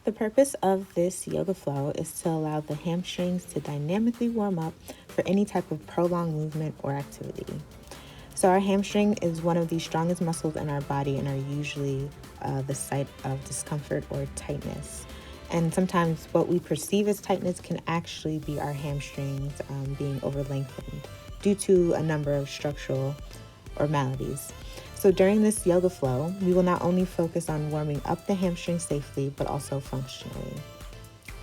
The purpose of this yoga flow is to allow the hamstrings to dynamically warm up for any type of prolonged movement or activity. So our hamstring is one of the strongest muscles in our body and are usually the site of discomfort or tightness. And sometimes what we perceive as tightness can actually be our hamstrings being over lengthened due to a number of structural abnormalities. So during this yoga flow, we will not only focus on warming up the hamstring safely, but also functionally.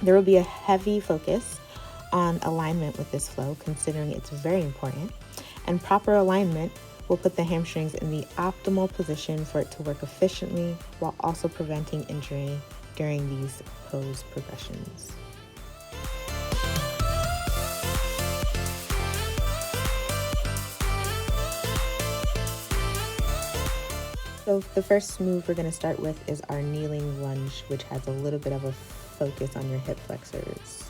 There will be a heavy focus on alignment with this flow, considering it's very important. And proper alignment will put the hamstrings in the optimal position for it to work efficiently while also preventing injury during these pose progressions. So the first move we're going to start with is our kneeling lunge, which has a little bit of a focus on your hip flexors.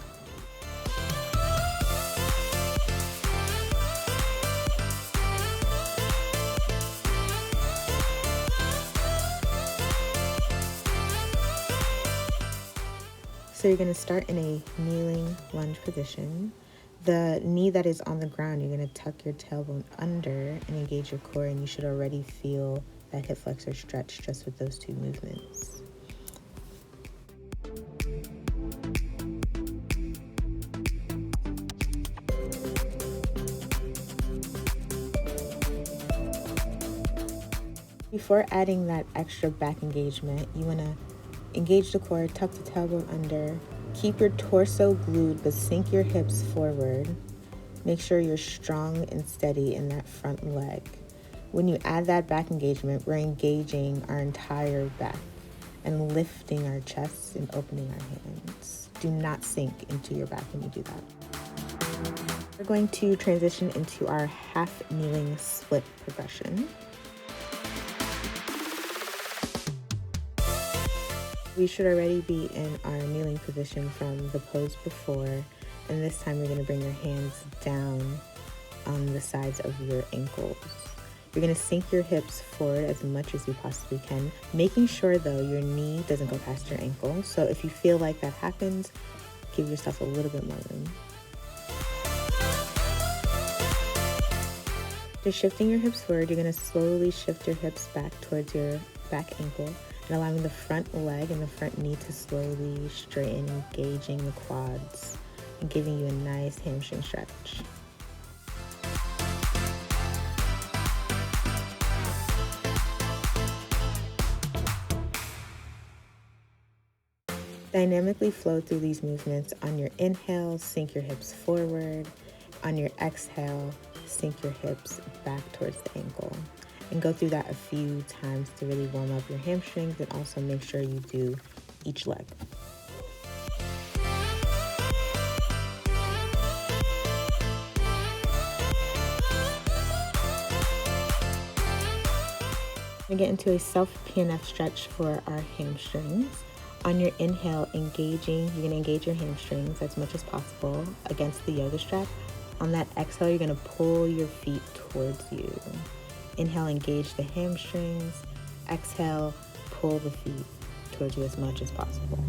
So you're going to start in a kneeling lunge position. The knee that is on the ground, you're going to tuck your tailbone under and engage your core, and you should already feel that hip flexor stretch just with those two movements. Before adding that extra back engagement, you want to engage the core, tuck the tailbone under, keep your torso glued, but sink your hips forward. Make sure you're strong and steady in that front leg. When you add that back engagement, we're engaging our entire back and lifting our chests and opening our hands. Do not sink into your back when you do that. We're going to transition into our half kneeling split progression. We should already be in our kneeling position from the pose before, and this time you're going to bring your hands down on the sides of your ankles. You're going to sink your hips forward as much as you possibly can, making sure though your knee doesn't go past your ankle. So if you feel like that happens, give yourself a little bit more room. Just shifting your hips forward, you're going to slowly shift your hips back towards your back ankle, and allowing the front leg and the front knee to slowly straighten, engaging the quads and giving you a nice hamstring stretch. Dynamically flow through these movements. On your inhale, sink your hips forward. On your exhale, sink your hips back towards the ankle. And go through that a few times to really warm up your hamstrings, and also make sure you do each leg. We get into a self-PNF stretch for our hamstrings. On your inhale, you're going to engage your hamstrings as much as possible against the yoga strap. On that exhale, you're going to pull your feet towards you. Inhale, engage the hamstrings. Exhale, pull the feet towards you as much as possible.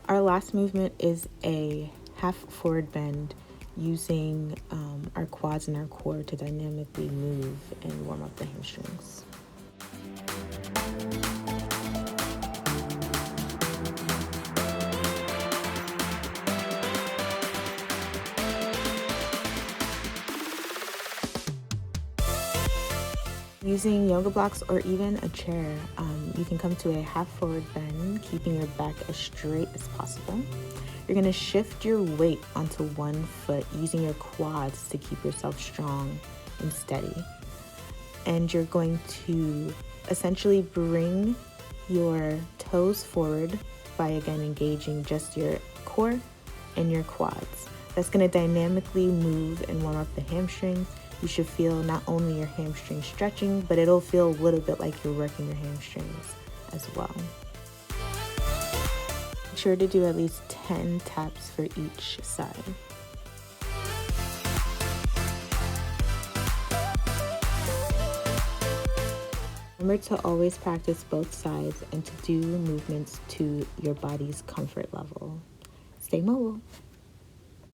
Our last movement is a half forward bend using our quads and our core to dynamically move and warm up the hamstrings. Using yoga blocks or even a chair, you can come to a half forward bend, keeping your back as straight as possible. You're going to shift your weight onto one foot using your quads to keep yourself strong and steady. And you're going to essentially bring your toes forward by again engaging just your core and your quads. That's going to dynamically move and warm up the hamstrings. You should feel not only your hamstrings stretching, but it'll feel a little bit like you're working your hamstrings as well. sure to do at least 10 taps for each side. Remember to always practice both sides and to do movements to your body's comfort level. Stay mobile.